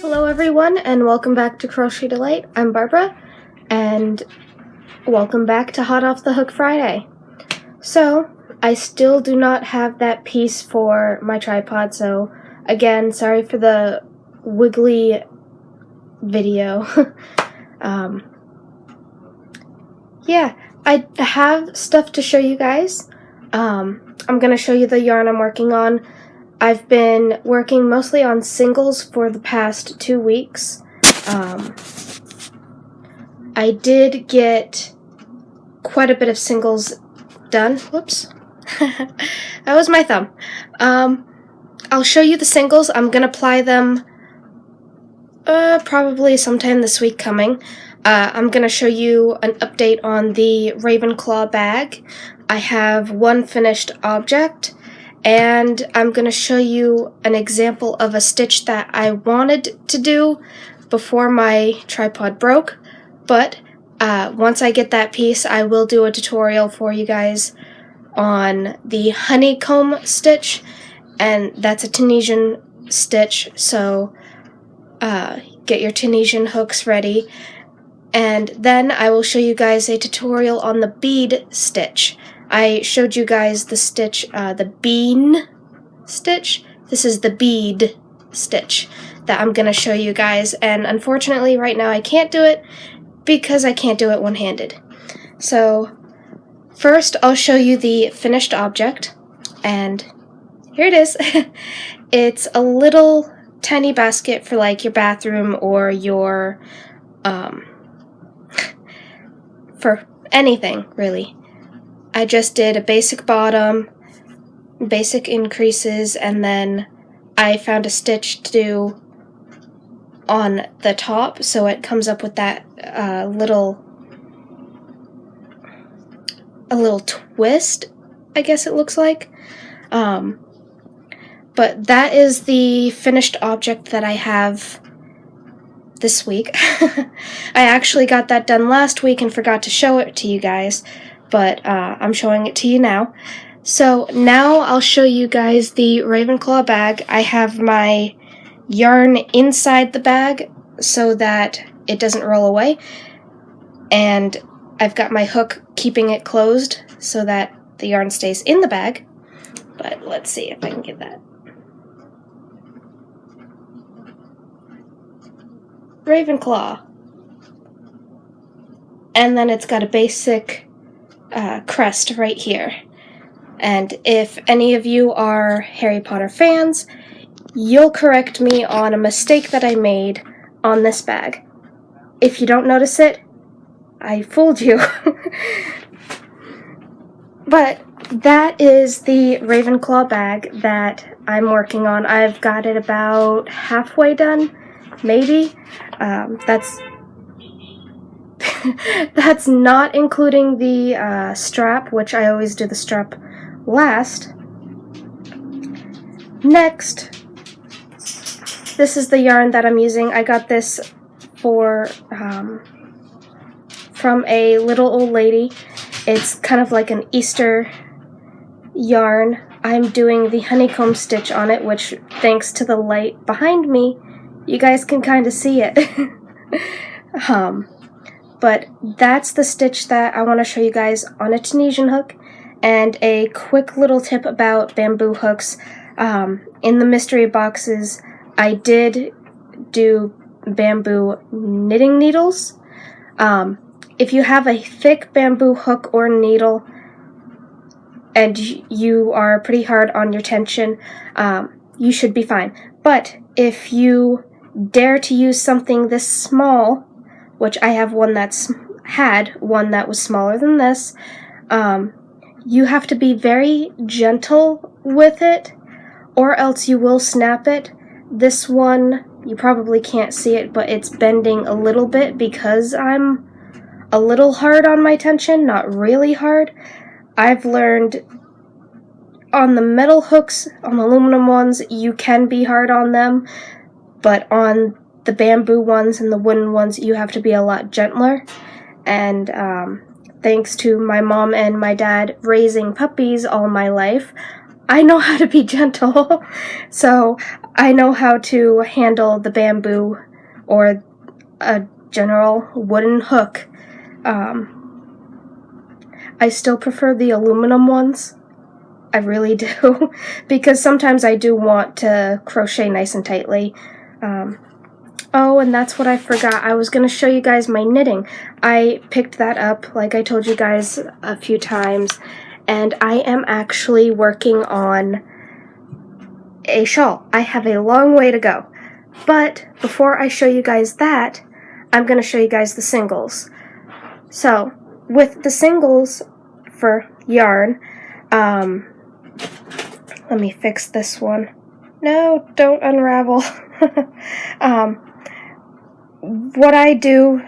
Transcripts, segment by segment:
Hello everyone and welcome back to Crochet Delight. I'm Barbara and welcome back to Hot Off the Hook Friday. So, I still do not have that piece for my tripod, so again, sorry for the wiggly video. Yeah, I have stuff to show you guys. I'm going to show you the yarn I'm working on. I've been working mostly on singles for the past 2 weeks. I did get quite a bit of singles done. Whoops. That was my thumb. I'll show you the singles. I'm going to apply them probably sometime this week coming. I'm going to show you an update on the Ravenclaw bag. I have one finished object. And I'm going to show you an example of a stitch that I wanted to do before my tripod broke, but once I get that piece, I will do a tutorial for you guys on the honeycomb stitch, and that's a Tunisian stitch, so get your Tunisian hooks ready. And then I will show you guys a tutorial on the bead stitch. I showed you guys the stitch, the bean stitch. This is the bead stitch that I'm going to show you guys, and unfortunately right now I can't do it because I can't do it one-handed. So first I'll show you the finished object, and here it is. It's a little tiny basket for like your bathroom or your, for anything really. I just did a basic bottom, basic increases, and then I found a stitch to do on the top, so it comes up with that little twist, I guess it looks like. But that is the finished object that I have this week. I actually got that done last week and forgot to show it to you guys. But I'm showing it to you now. So now I'll show you guys the Ravenclaw bag. I have my yarn inside the bag so that it doesn't roll away. And I've got my hook keeping it closed so that the yarn stays in the bag. But let's see if I can get that. Ravenclaw. And then it's got a basic crest right here. And if any of you are Harry Potter fans, you'll correct me on a mistake that I made on this bag. If you don't notice it, I fooled you. But that is the Ravenclaw bag that I'm working on. I've got it about halfway done, maybe. That's not including the strap, which I always do the strap last. Next, this is the yarn that I'm using. I got this for from a little old lady. It's kind of like an Easter yarn. I'm doing the honeycomb stitch on it, which, thanks to the light behind me, you guys can kind of see it. But that's the stitch that I want to show you guys on a Tunisian hook. And a quick little tip about bamboo hooks. In the mystery boxes, I did do bamboo knitting needles. If you have a thick bamboo hook or needle and you are pretty hard on your tension, you should be fine. But if you dare to use something this small, which I have one one that was smaller than this, you have to be very gentle with it, or else you will snap it. This one, you probably can't see it, but it's bending a little bit because I'm a little hard on my tension, not really hard. I've learned on the metal hooks, on the aluminum ones, you can be hard on them, but on the bamboo ones and the wooden ones, you have to be a lot gentler. And thanks to my mom and my dad raising puppies all my life, I know how to be gentle, so I know how to handle the bamboo or a general wooden hook. I still prefer the aluminum ones. I really do, because sometimes I do want to crochet nice and tightly. Oh, and that's what I forgot. I was going to show you guys my knitting. I picked that up, like I told you guys a few times, and I am actually working on a shawl. I have a long way to go. But before I show you guys that, I'm going to show you guys the singles. So, with the singles for yarn, let me fix this one. No, don't unravel. What I do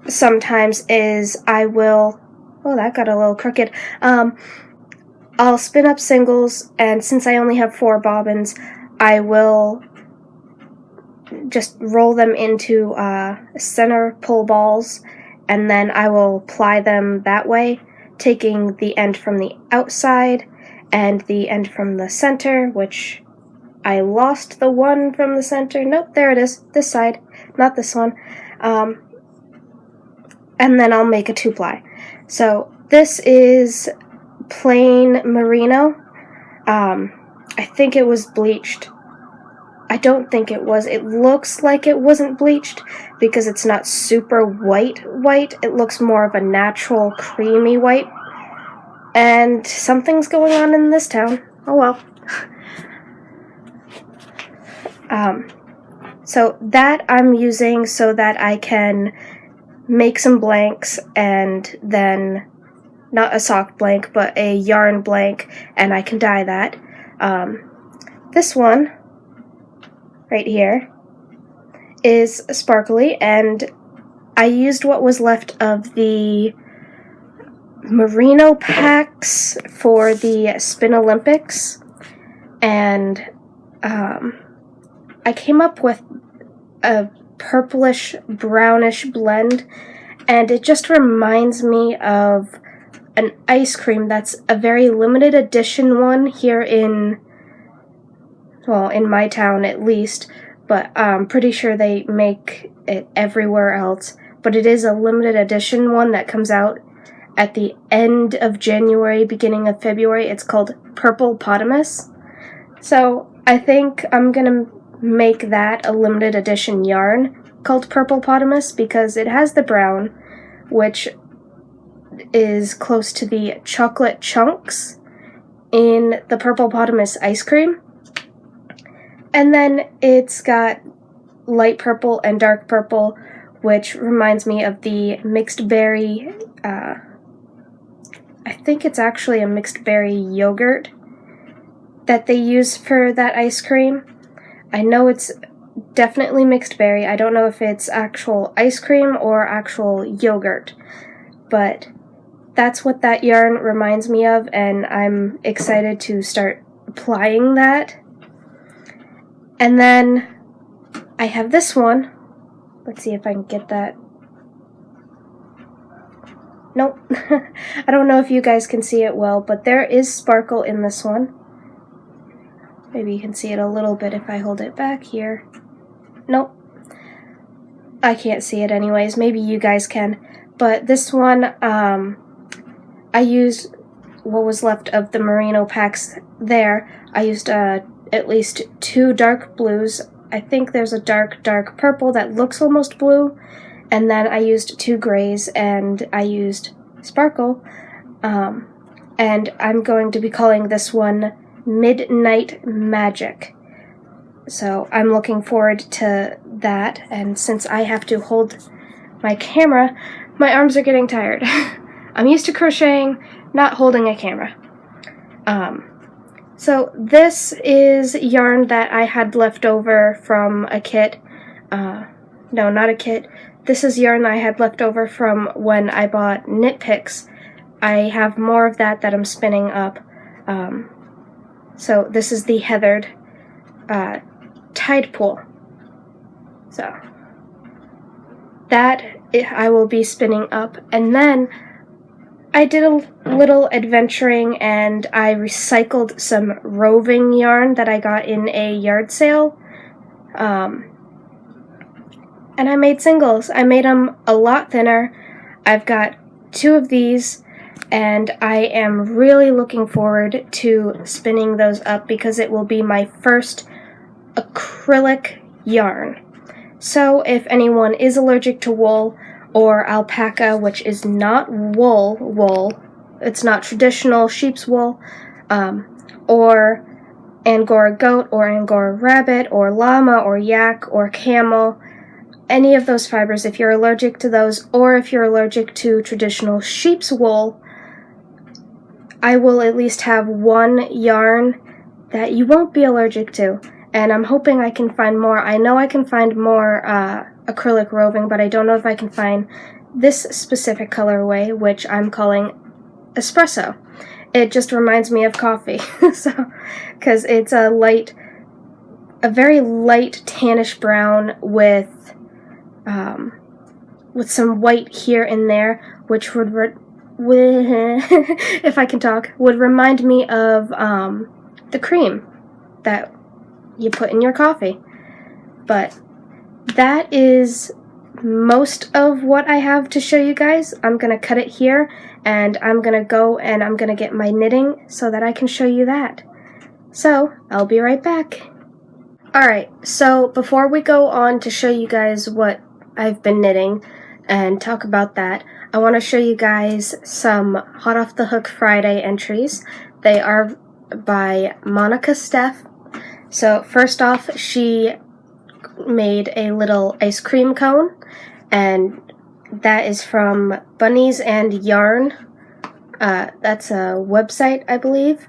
sometimes is I will, oh, that got a little crooked. I'll spin up singles, and since I only have 4 bobbins, I will just roll them into center pull balls, and then I will ply them that way, taking the end from the outside and the end from the center, which I lost the one from the center. Nope, there it is, this side, not this one. And then I'll make a 2-ply. So this is plain merino. I think it was bleached. I don't think it was. It looks like it wasn't bleached because it's not super white. It looks more of a natural creamy white. And something's going on in this town. Oh well. So that I'm using so that I can make some blanks and then, not a sock blank, but a yarn blank, and I can dye that. This one, right here, is sparkly, and I used what was left of the merino packs for the Spin Olympics, and I came up with a purplish brownish blend, and it just reminds me of an ice cream that's a very limited edition one here in, well, in my town at least, but I'm pretty sure they make it everywhere else, but it is a limited edition one that comes out at the end of January, beginning of February. It's called Purple Potamus. So I think I'm gonna make that a limited edition yarn called Purple Potamus because it has the brown, which is close to the chocolate chunks in the Purple Potamus ice cream. And then it's got light purple and dark purple, which reminds me of the mixed berry, I think it's actually a mixed berry yogurt that they use for that ice cream. I know it's definitely mixed berry. I don't know if it's actual ice cream or actual yogurt, but that's what that yarn reminds me of, and I'm excited to start applying that. And then I have this one. Let's see if I can get that. Nope. I don't know if you guys can see it well, but there is sparkle in this one. Maybe you can see it a little bit if I hold it back here. Nope. I can't see it anyways. Maybe you guys can. But this one, I used what was left of the merino packs there. I used at least 2 dark blues. I think there's a dark purple that looks almost blue. And then I used 2 grays, and I used sparkle. And I'm going to be calling this one Midnight Magic. So I'm looking forward to that, and since I have to hold my camera, my arms are getting tired. I'm used to crocheting, not holding a camera. So this is yarn that I had left over from a kit. No, not a kit. This is yarn I had left over from when I bought knit picks. I have more of that I'm spinning up. So this is the heathered tide pool. So that I will be spinning up, and then I did a little adventuring and I recycled some roving yarn that I got in a yard sale. And I made singles. I made them a lot thinner. I've got 2 of these, and I am really looking forward to spinning those up because it will be my first acrylic yarn. So if anyone is allergic to wool or alpaca, which is not wool, it's not traditional sheep's wool, or Angora goat or Angora rabbit or llama or yak or camel, any of those fibers, if you're allergic to those, or if you're allergic to traditional sheep's wool, I will at least have one yarn that you won't be allergic to. And I'm hoping I can find more. I know I can find more acrylic roving, but I don't know if I can find this specific colorway, which I'm calling espresso. It just reminds me of coffee, because it's a very light tannish brown with some white here and there, which would, if I can talk, would remind me of the cream that you put in your coffee. But that is most of what I have to show you guys. I'm going to cut it here, and I'm going to go and I'm going to get my knitting so that I can show you that. So, I'll be right back. Alright, so before we go on to show you guys what I've been knitting and talk about that, I want to show you guys some Hot Off the Hook Friday entries. They are by Monica Steph. So first off, she made a little ice cream cone, and that is from Bunnies and Yarn. That's a website, I believe.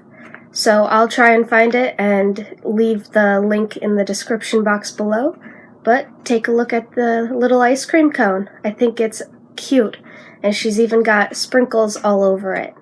So I'll try and find it and leave the link in the description box below. But take a look at the little ice cream cone. I think it's cute, and she's even got sprinkles all over it.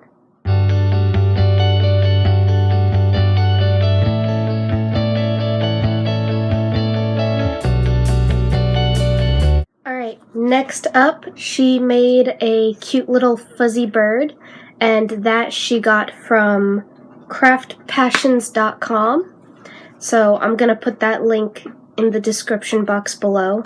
Alright, next up, she made a cute little fuzzy bird, and that she got from craftpassions.com. So I'm going to put that link in the description box below.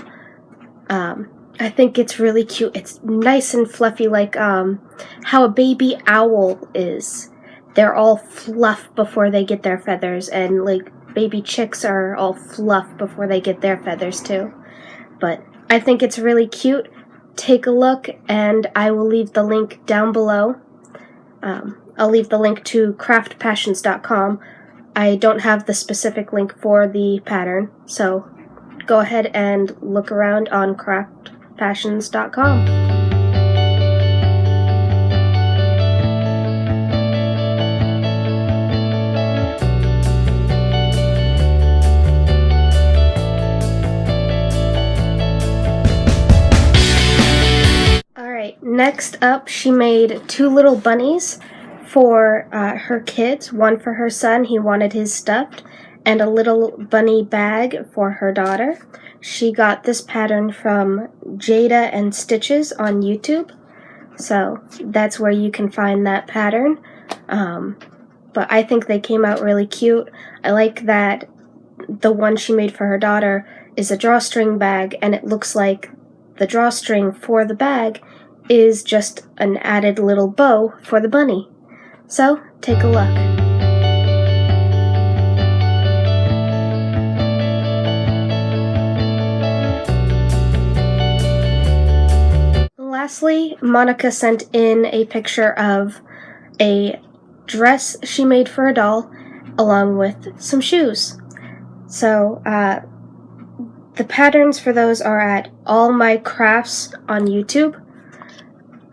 I think it's really cute. It's nice and fluffy, like how a baby owl is. They're all fluff before they get their feathers, and like baby chicks are all fluff before they get their feathers too. But I think it's really cute. Take a look, and I will leave the link down below. I'll leave the link to craftpassions.com. I don't have the specific link for the pattern, so go ahead and look around on craftpassions.com. Alright, next up, she made 2 little bunnies for her kids. One for her son, he wanted his stuffed, and a little bunny bag for her daughter. She got this pattern from Jayda and Stitches on YouTube, so that's where you can find that pattern. But I think they came out really cute. I like that the one she made for her daughter is a drawstring bag, and it looks like the drawstring for the bag is just an added little bow for the bunny. So, take a look. Lastly, Monica sent in a picture of a dress she made for a doll, along with some shoes. So, the patterns for those are at Allmycrafts on YouTube.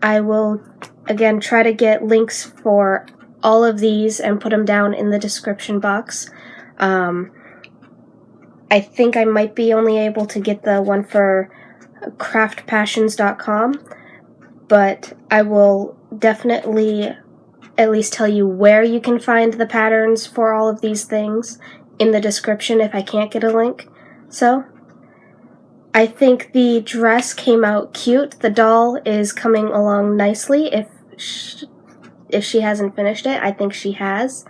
I will, again, try to get links for all of these and put them down in the description box. I think I might be only able to get the one for craftpassions.com, but I will definitely at least tell you where you can find the patterns for all of these things in the description if I can't get a link. So, I think the dress came out cute. The doll is coming along nicely. if she hasn't finished it. I think she has,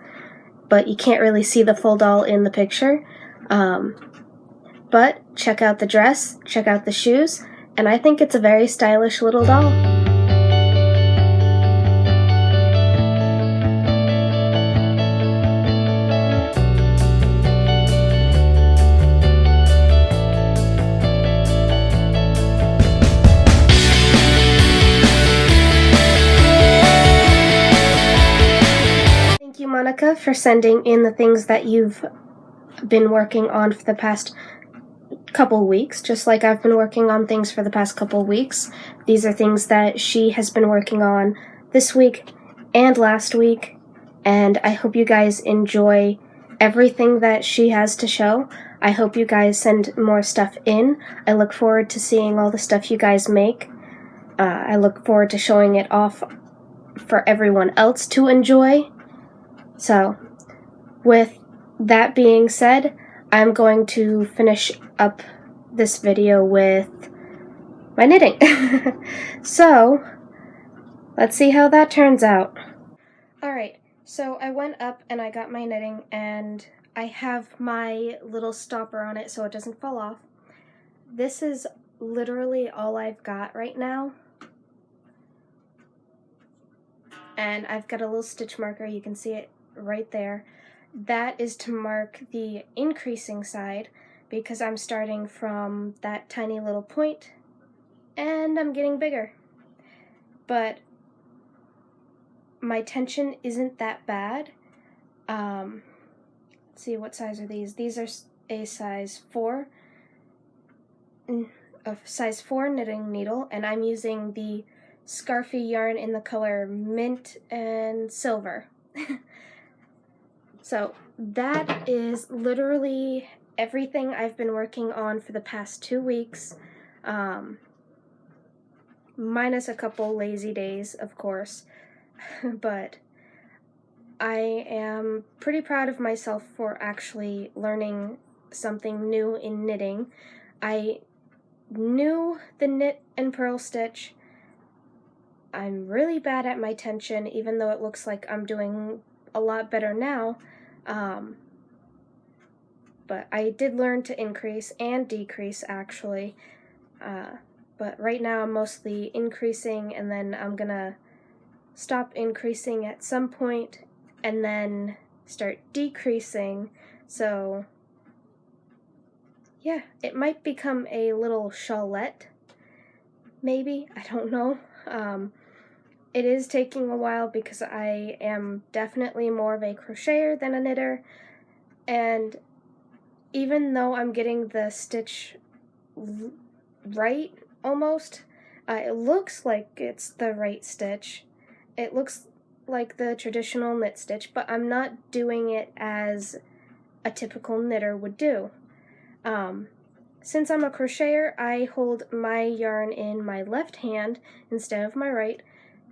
but you can't really see the full doll in the picture. But check out the dress, check out the shoes, and I think it's a very stylish little doll. Thank you, Monica, for sending in the things that you've been working on for the past couple weeks, just like I've been working on things for the past couple weeks. These are things that she has been working on this week and last week, and I hope you guys enjoy everything that she has to show. I hope you guys send more stuff in. I look forward to seeing all the stuff you guys make. I look forward to showing it off for everyone else to enjoy. So, with that being said, I'm going to finish up this video with my knitting. So, let's see how that turns out. Alright, so I went up and I got my knitting, and I have my little stopper on it so it doesn't fall off. This is literally all I've got right now. And I've got a little stitch marker, you can see it right there. That is to mark the increasing side, because I'm starting from that tiny little point and I'm getting bigger. But my tension isn't that bad. Let's see, what size are these? These are a size 4, a size 4 knitting needle, and I'm using the Scarfy yarn in the color mint and silver. So that is literally everything I've been working on for the past 2 weeks, minus a couple lazy days, of course, but I am pretty proud of myself for actually learning something new in knitting. I knew the knit and purl stitch. I'm really bad at my tension, even though it looks like I'm doing a lot better now. But I did learn to increase and decrease, actually. But right now I'm mostly increasing, and then I'm gonna stop increasing at some point and then start decreasing. So yeah, it might become a little shawlette, maybe, I don't know. It is taking a while because I am definitely more of a crocheter than a knitter, and even though I'm getting the stitch right, almost, it looks like it's the right stitch. It looks like the traditional knit stitch, but I'm not doing it as a typical knitter would do. Since I'm a crocheter, I hold my yarn in my left hand instead of my right,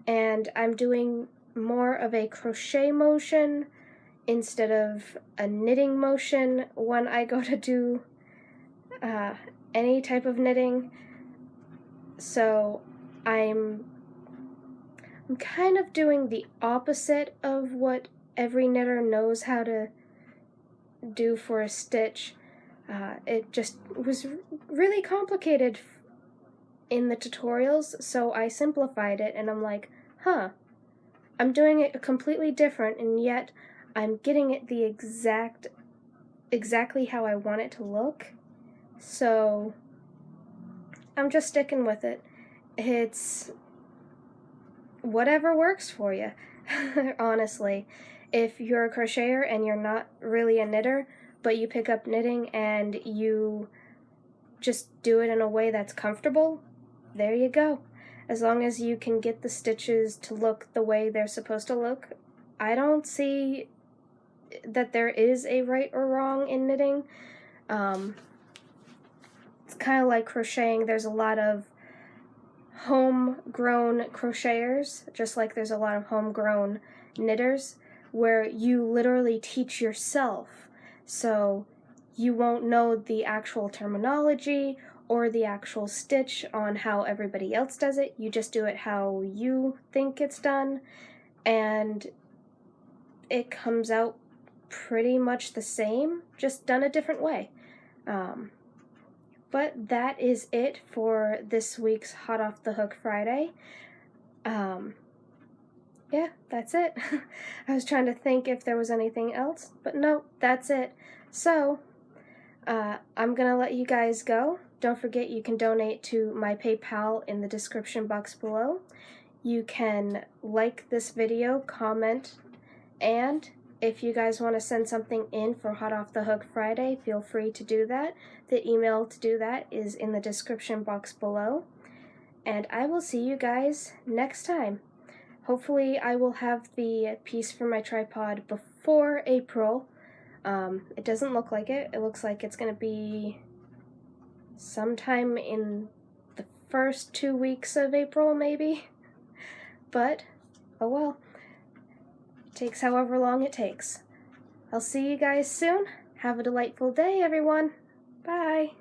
and I'm doing more of a crochet motion instead of a knitting motion when I go to do any type of knitting. So I'm kind of doing the opposite of what every knitter knows how to do for a stitch. It just was really complicated in the tutorials, so I simplified it, and I'm like, I'm doing it completely different, and yet I'm getting it the exactly how I want it to look. So I'm just sticking with it. It's whatever works for you, honestly. If you're a crocheter and you're not really a knitter, but you pick up knitting and you just do it in a way that's comfortable, there you go. As long as you can get the stitches to look the way they're supposed to look, I don't see that there is a right or wrong in knitting. It's kind of like crocheting. There's a lot of homegrown crocheters, just like there's a lot of homegrown knitters, where you literally teach yourself. So you won't know the actual terminology or the actual stitch on how everybody else does it. You just do it how you think it's done, and it comes out pretty much the same, just done a different way. But that is it for this week's Hot Off the Hook Friday. Yeah, that's it. I was trying to think if there was anything else, but no, that's it. So, I'm gonna let you guys go. Don't forget you can donate to my PayPal in the description box below. You can like this video, comment, and if you guys want to send something in for Hot Off the Hook Friday, feel free to do that. The email to do that is in the description box below. And I will see you guys next time. Hopefully I will have the piece for my tripod before April. It doesn't look like it. It looks like it's going to be sometime in the first 2 weeks of April, maybe. But, oh well. It takes however long it takes. I'll see you guys soon. Have a delightful day, everyone. Bye.